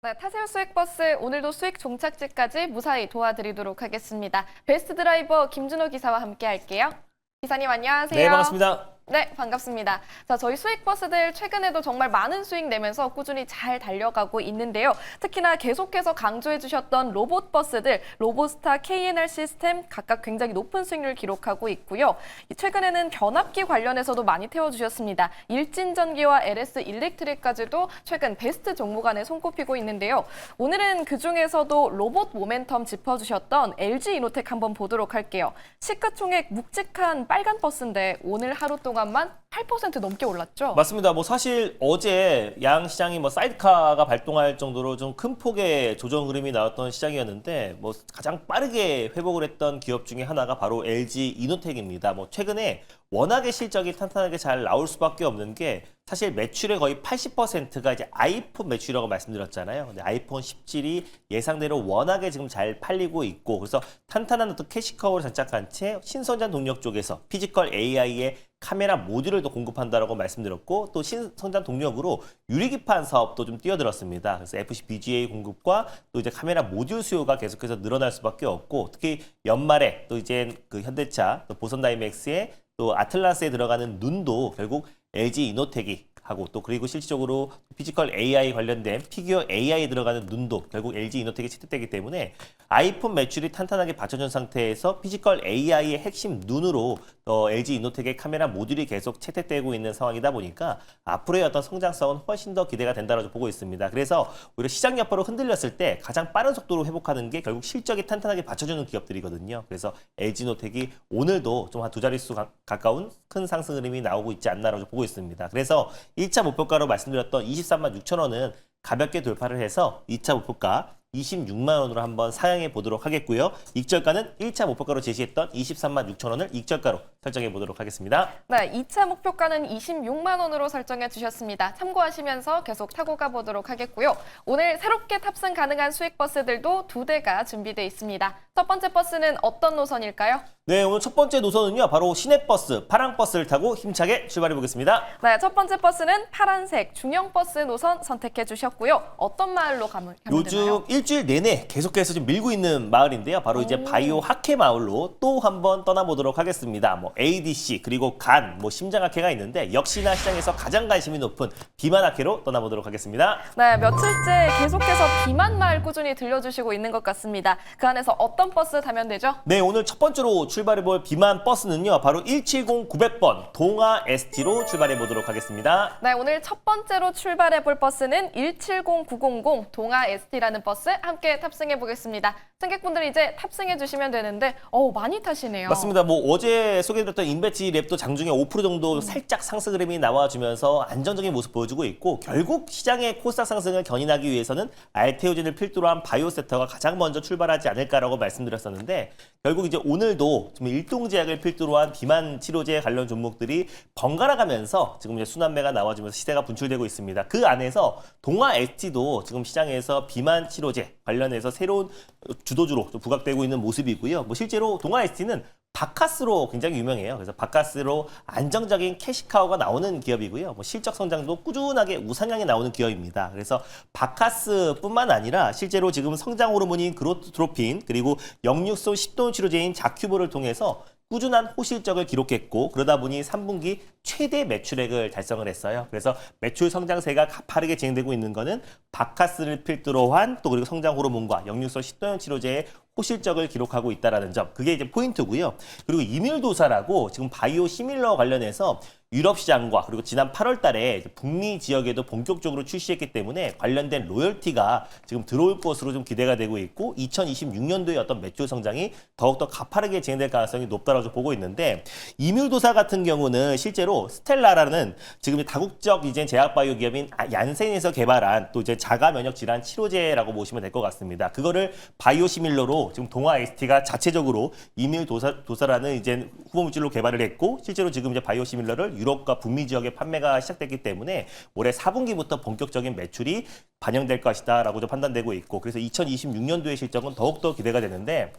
네, 타세요 수익버스 오늘도 수익 종착지까지 무사히 도와드리도록 하겠습니다. 베스트 드라이버 김준호 기사와 함께 할게요. 기사님 안녕하세요. 네, 반갑습니다. 네, 반갑습니다. 자, 저희 수익버스들 최근에도 정말 많은 수익 내면서 꾸준히 잘 달려가고 있는데요. 특히나 계속해서 강조해 주셨던 로봇버스들, 로보스타, KNR 시스템 각각 굉장히 높은 수익률을 기록하고 있고요. 최근에는 변압기 관련해서도 많이 태워주셨습니다. 일진전기와 LS 일렉트릭까지도 최근 베스트 종목 안에 손꼽히고 있는데요. 오늘은 그중에서도 로봇 모멘텀 짚어주셨던 LG 이노텍 한번 보도록 할게요. 시가총액 묵직한 빨간 버스인데 오늘 하루 동안만 8% 넘게 올랐죠? 맞습니다. 사실 어제 양 시장이 사이드카가 발동할 정도로 좀 큰 폭의 조정 흐름이 나왔던 시장이었는데 가장 빠르게 회복을 했던 기업 중에 하나가 바로 LG 이노텍입니다. 최근에 워낙에 실적이 탄탄하게 잘 나올 수밖에 없는 게 사실 매출의 거의 80%가 이제 아이폰 매출이라고 말씀드렸잖아요. 근데 아이폰 17이 예상대로 워낙에 지금 잘 팔리고 있고 그래서 탄탄한 어떤 캐시커우를 장착한 채 신성장 동력 쪽에서 피지컬 AI의 카메라 모듈을 더 공급한다라고 말씀드렸고 또 신성장 동력으로 유리기판 사업도 좀 뛰어들었습니다. 그래서 FC BGA 공급과 또 이제 카메라 모듈 수요가 계속해서 늘어날 수밖에 없고 특히 연말에 또 이제 그 현대차 또 보선 다이맥스의 또 아틀란스에 들어가는 눈도 결국 LG 이노텍이 하고 또 그리고 실질적으로 피지컬 AI 관련된 피규어 AI에 들어가는 눈도 결국 LG 이노텍이 채택되기 때문에 아이폰 매출이 탄탄하게 받쳐준 상태에서 피지컬 AI의 핵심 눈으로 LG 이노텍의 카메라 모듈이 계속 채택되고 있는 상황이다 보니까 앞으로의 어떤 성장성은 훨씬 더 기대가 된다고 보고 있습니다. 그래서 오히려 시장 여파로 흔들렸을 때 가장 빠른 속도로 회복하는 게 결국 실적이 탄탄하게 받쳐주는 기업들이거든요. 그래서 LG 이노텍이 오늘도 좀 한 두 자릿수 가까운 큰 상승 흐름이 나오고 있지 않나라고 보고 있습니다. 그래서 1차 목표가로 말씀드렸던 23만 6천 원은 가볍게 돌파를 해서 2차 목표가 26만 원으로 한번 상향해 보도록 하겠고요. 익절가는 1차 목표가로 제시했던 23만 6천 원을 익절가로 설정해 보도록 하겠습니다. 네, 2차 목표가는 26만 원으로 설정해 주셨습니다. 참고하시면서 계속 타고 가보도록 하겠고요. 오늘 새롭게 탑승 가능한 수익버스들도 2대가 준비되어 있습니다. 첫 번째 버스는 어떤 노선일까요? 네, 오늘 첫 번째 노선은요. 바로 시내버스, 파랑버스를 타고 힘차게 출발해 보겠습니다. 네, 첫 번째 버스는 파란색 중형버스 노선 선택해 주셨고요. 어떤 마을로 가면 되나요? 요즘 일주일 내내 계속해서 좀 밀고 있는 마을인데요. 바로 이제 바이오 학회 마을로 또 한번 떠나보도록 하겠습니다. ADC 그리고 간, 심장학회가 있는데 역시나 시장에서 가장 관심이 높은 비만학회로 떠나보도록 하겠습니다. 네, 며칠째 계속해서 비만 마을 꾸준히 들려주시고 있는 것 같습니다. 그 안에서 어떤 버스 타면 되죠? 네, 오늘 첫 번째로 출발해볼 비만 버스는요. 바로 170-900번 동아 ST로 출발해보도록 하겠습니다. 네, 오늘 첫 번째로 출발해볼 버스는 170900 동아 ST라는 버스 함께 탑승해 보겠습니다. 승객분들 이제 탑승해 주시면 되는데 많이 타시네요. 맞습니다. 어제 소개해드렸던 인베치 랩도 장중에 5% 정도 살짝 상승 흐름이 나와주면서 안정적인 모습 보여주고 있고 결국 시장의 코스닥 상승을 견인하기 위해서는 알테오젠을 필두로 한 바이오 섹터가 가장 먼저 출발하지 않을까라고 말씀드렸었는데 결국 이제 오늘도 좀 일동제약을 필두로 한 비만 치료제 관련 종목들이 번갈아 가면서 지금 이제 순환매가 나와주면서 시세가 분출되고 있습니다. 그 안에서 동아 ST도 지금 시장에서 비만 치료제 관련해서 새로운 주도주로 좀 부각되고 있는 모습이고요. 실제로 동아 ST는 바카스로 굉장히 유명해요. 그래서 바카스로 안정적인 캐시카우가 나오는 기업이고요. 실적 성장도 꾸준하게 우상향이 나오는 기업입니다. 그래서 바카스뿐만 아니라 실제로 지금 성장 호르몬인 그로트로핀 그리고 역류성 식도염 치료제인 자큐보를 통해서 꾸준한 호실적을 기록했고 그러다 보니 3분기 최대 매출액을 달성을 했어요. 그래서 매출 성장세가 가파르게 진행되고 있는 거는 바카스를 필두로 한 또 그리고 성장 호르몬과 역류성 식도염 치료제의 호실적을 기록하고 있다는 점. 그게 이제 포인트고요. 그리고 이밀도사라고 지금 바이오 시밀러 관련해서 유럽 시장과 그리고 지난 8월 달에 북미 지역에도 본격적으로 출시했기 때문에 관련된 로열티가 지금 들어올 것으로 좀 기대가 되고 있고 2026년도에 어떤 매출 성장이 더욱더 가파르게 진행될 가능성이 높다고 보고 있는데 이밀도사 같은 경우는 실제로 스텔라라는 지금 다국적 이제 제약바이오 기업인 얀센에서 개발한 또 이제 자가 면역 질환 치료제라고 보시면 될 것 같습니다. 그거를 바이오 시밀러로 지금 동아 ST가 자체적으로 이밀도사라는 이제 후보 물질로 개발을 했고 실제로 지금 이제 바이오 시밀러를 유럽과 북미 지역에 판매가 시작됐기 때문에 올해 4분기부터 본격적인 매출이 반영될 것이다라고 좀 판단되고 있고 그래서 2026년도의 실적은 더욱더 기대가 되는데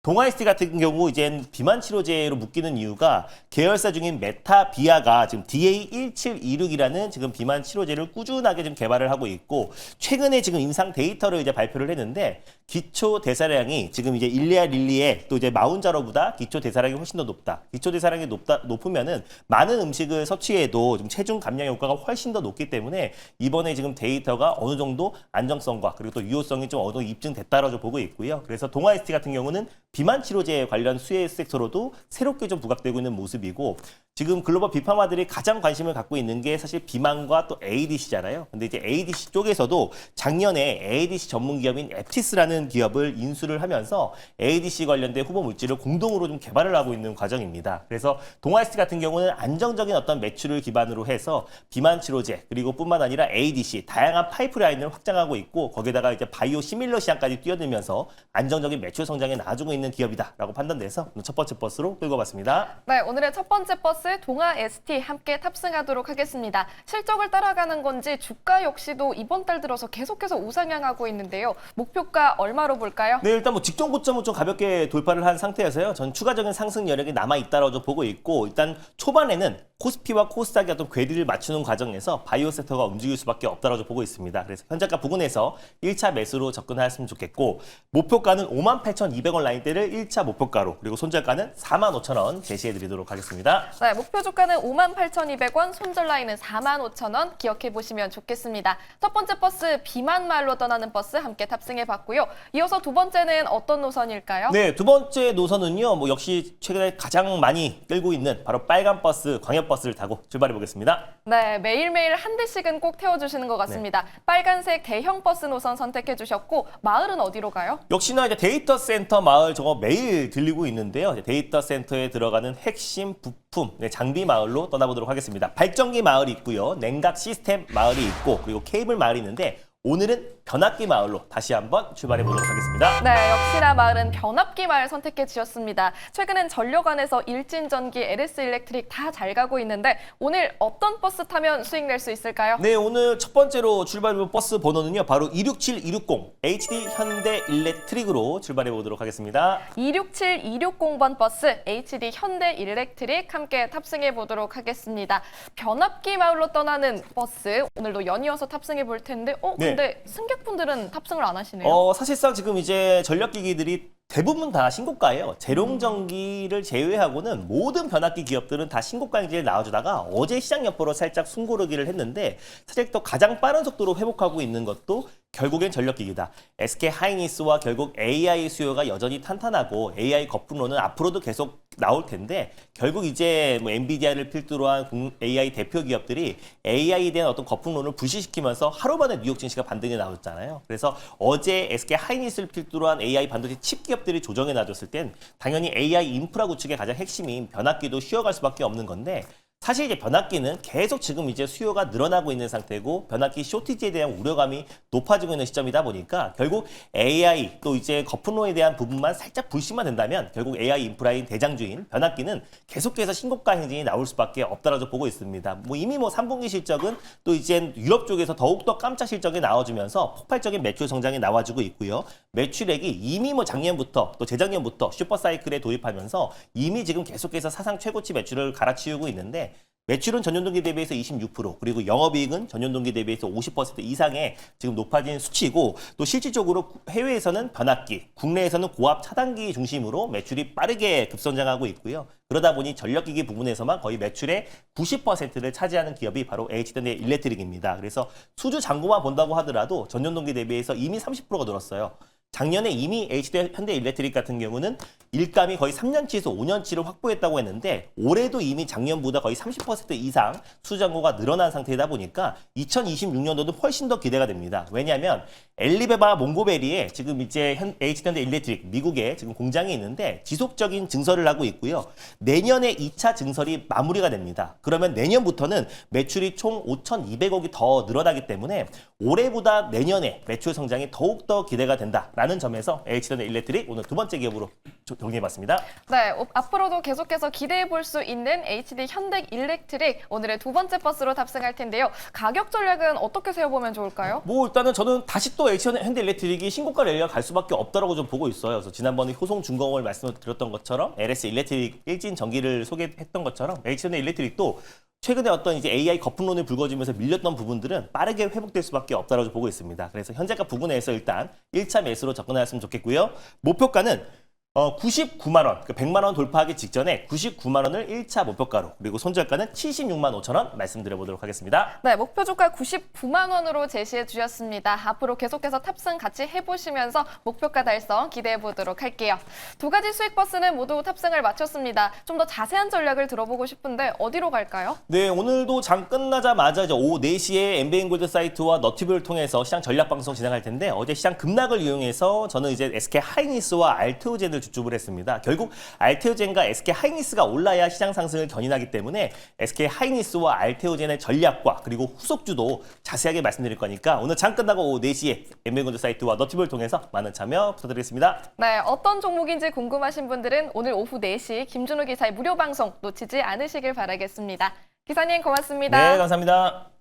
동아이스티 같은 경우 이제 비만 치료제로 묶이는 이유가 계열사 중인 메타비아가 지금 DA1726이라는 지금 비만 치료제를 꾸준하게 지금 개발을 하고 있고 최근에 지금 임상 데이터를 이제 발표를 했는데 기초 대사량이 지금 이제 일리아 릴리에 또 이제 마운자로보다 기초 대사량이 훨씬 더 높다. 기초 대사량이 높으면은 많은 음식을 섭취해도 좀 체중 감량 효과가 훨씬 더 높기 때문에 이번에 지금 데이터가 어느 정도 안정성과 그리고 또 유효성이 좀 어느 정도 입증됐다라고 보고 있고요. 그래서 동아이스티 같은 경우는 비만 치료제 관련 수혜 섹터로도 새롭게 좀 부각되고 있는 모습이고 지금 글로벌 비파마들이 가장 관심을 갖고 있는 게 사실 비만과 또 ADC잖아요. 근데 이제 ADC 쪽에서도 작년에 ADC 전문 기업인 앱티스라는 기업을 인수를 하면서 ADC 관련된 후보 물질을 공동으로 좀 개발을 하고 있는 과정입니다. 그래서 동아이스티 같은 경우는 안정적인 어떤 매출을 기반으로 해서 비만 치료제 그리고 뿐만 아니라 ADC 다양한 파이프라인을 확장하고 있고 거기다가 이제 바이오 시밀러 시장까지 뛰어들면서 안정적인 매출 성장에 나아주고 있는 기업이다라고 판단돼서 첫 번째 버스로 끌고 봤습니다. 네, 오늘의 첫 번째 버스 동아 ST 함께 탑승하도록 하겠습니다. 실적을 따라가는 건지 주가 역시도 이번 달 들어서 계속해서 우상향하고 있는데요. 목표가 얼마로 볼까요? 네, 일단 뭐 직전 고점은 좀 가볍게 돌파를 한 상태여서요. 전 추가적인 상승 여력이 남아 있다라고 보고 있고 일단 초반에는 코스피와 코스닥의 어떤 궤리를 맞추는 과정에서 바이오 섹터가 움직일 수밖에 없다라고 보고 있습니다. 그래서 현재가 부근에서 1차 매수로 접근하였으면 좋겠고 목표가는 58,200원 라인대를 1차 목표가로 그리고 손절가는 45,000원 제시해드리도록 하겠습니다. 네, 목표 주가는 58,200원, 손절 라인은 45,000원 기억해 보시면 좋겠습니다. 첫 번째 버스 비만 마을로 떠나는 버스 함께 탑승해 봤고요. 이어서 두 번째는 어떤 노선일까요? 네, 두 번째 노선은요. 뭐 역시 최근에 가장 많이 끌고 있는 바로 빨간 버스, 광역 버스를 타고 출발해 보겠습니다. 네, 매일매일 한 대씩은 꼭 태워주시는 것 같습니다. 빨간색 대형 버스 노선 선택해 주셨고 마을은 어디로 가요? 역시나 이제 데이터 센터 마을 저거 매일 들리고 있는데요. 이제 데이터 센터에 들어가는 핵심 부품 장비 마을로 떠나보도록 하겠습니다. 발전기 마을이 있고요. 냉각 시스템 마을이 있고 그리고 케이블 마을이 있는데 오늘은 변압기 마을로 다시 한번 출발해 보도록 하겠습니다. 네, 역시나 마을은 변압기 마을 선택해 주셨습니다. 최근엔 전력안에서 일진전기, LS 일렉트릭 다 잘 가고 있는데 오늘 어떤 버스 타면 수익 낼 수 있을까요? 네, 오늘 첫 번째로 출발해 버스 번호는요. 바로 267260 HD 현대 일렉트릭으로 출발해 보도록 하겠습니다. 267260번 버스 HD 현대 일렉트릭 함께 탑승해 보도록 하겠습니다. 변압기 마을로 떠나는 버스 오늘도 연이어서 탑승해 볼 텐데 근데 승객분들은 탑승을 안 하시네요. 사실상 지금 이제 전력기기들이 대부분 다 신고가예요. 재룡전기를 제외하고는 모든 변압기 기업들은 다 신고가 행진에 나와주다가 어제 시장 여파로 살짝 숨고르기를 했는데 사실 또 가장 빠른 속도로 회복하고 있는 것도 결국엔 전력기기다. SK 하이닉스와 결국 AI 수요가 여전히 탄탄하고 AI 거품론은 앞으로도 계속 나올 텐데 결국 이제 뭐 엔비디아를 필두로 한 AI 대표 기업들이 AI에 대한 어떤 거품론을 불시시키면서 하루 만에 뉴욕 증시가 반등이 나왔잖아요. 그래서 어제 SK 하이닉스를 필두로 한 AI 반도체 칩 기업들이 조정해 놔줬을 땐 당연히 AI 인프라 구축의 가장 핵심인 변압기도 쉬어갈 수밖에 없는 건데 사실 이제 변압기는 계속 지금 이제 수요가 늘어나고 있는 상태고 변압기 쇼티지에 대한 우려감이 높아지고 있는 시점이다 보니까 결국 AI 또 이제 거품론에 대한 부분만 살짝 불씨만 된다면 결국 AI 인프라인 대장주인 변압기는 계속해서 신고가 행진이 나올 수밖에 없다라고 보고 있습니다. 뭐 이미 뭐 3분기 실적은 또 이제 유럽 쪽에서 더욱더 깜짝 실적이 나와주면서 폭발적인 매출 성장이 나와주고 있고요. 매출액이 이미 뭐 작년부터 또 재작년부터 슈퍼사이클에 도입하면서 이미 지금 계속해서 사상 최고치 매출을 갈아치우고 있는데 매출은 전년 동기 대비해서 26% 그리고 영업이익은 전년 동기 대비해서 50% 이상의 지금 높아진 수치고 또 실질적으로 해외에서는 변압기, 국내에서는 고압 차단기 중심으로 매출이 빠르게 급성장하고 있고요. 그러다 보니 전력기기 부분에서만 거의 매출의 90%를 차지하는 기업이 바로 HD현대 일렉트릭입니다. 그래서 수주 잔고만 본다고 하더라도 전년 동기 대비해서 이미 30%가 늘었어요. 작년에 이미 HD 현대 일렉트릭 같은 경우는 일감이 거의 3년치에서 5년치를 확보했다고 했는데 올해도 이미 작년보다 거의 30% 이상 수장고가 늘어난 상태이다 보니까 2026년도도 훨씬 더 기대가 됩니다. 왜냐하면 엘리베바 몽고베리에 지금 이제 HD 현대 일렉트릭 미국에 지금 공장이 있는데 지속적인 증설을 하고 있고요. 내년에 2차 증설이 마무리가 됩니다. 그러면 내년부터는 매출이 총 5,200억이 더 늘어나기 때문에 올해보다 내년에 매출 성장이 더욱더 기대가 된다라는 점에서 H전 일렉트릭 오늘 두 번째 기업으로 정리해봤습니다. 네, 앞으로도 계속해서 기대해 볼 수 있는 HD 현대 일렉트릭 오늘의 두 번째 버스로 탑승할 텐데요. 가격 전략은 어떻게 세워보면 좋을까요? 뭐 일단은 저는 다시 또 H전 현대 일렉트릭이 신고가 랠리가 갈 수밖에 없다라고 좀 보고 있어요. 그래서 지난번에 효성중공업을 말씀드렸던 것처럼 LS 일렉트릭 일진 전기를 소개했던 것처럼 H전 일렉트릭도 최근에 어떤 이제 AI 거품론이 불거지면서 밀렸던 부분들은 빠르게 회복될 수밖에 없다라고 보고 있습니다. 그래서 현재가 부분에서 일단 1차 매수로 접근하였으면 좋겠고요. 목표가는 99만 원, 100만 원 돌파하기 직전에 99만 원을 1차 목표가로 그리고 손절가는 76만 5천 원 말씀드려보도록 하겠습니다. 네, 목표 주가 99만 원으로 제시해 주셨습니다. 앞으로 계속해서 탑승 같이 해보시면서 목표가 달성 기대해 보도록 할게요. 두 가지 수익 버스는 모두 탑승을 마쳤습니다. 좀 더 자세한 전략을 들어보고 싶은데 어디로 갈까요? 네, 오늘도 장 끝나자마자 이제 오후 4시에 엠베인골드 사이트와 너튜브를 통해서 시장 전략 방송 진행할 텐데 어제 시장 급락을 이용해서 저는 이제 SK 하이닉스와 알테오젠을 주축을 했습니다. 결국 알테오젠과 SK 하이닉스가 올라야 시장 상승을 견인하기 때문에 SK 하이닉스와 알테오젠의 전략과 그리고 후속주도 자세하게 말씀드릴 거니까 오늘 장 끝나고 오후 4시에 엠베인골드 사이트와 너튜브를 통해서 많은 참여 부탁드리겠습니다. 네, 어떤 종목인지 궁금하신 분들은 오늘 오후 4시 김준우 기사의 무료 방송 놓치지 않으시길 바라겠습니다. 기사님 고맙습니다. 네, 감사합니다.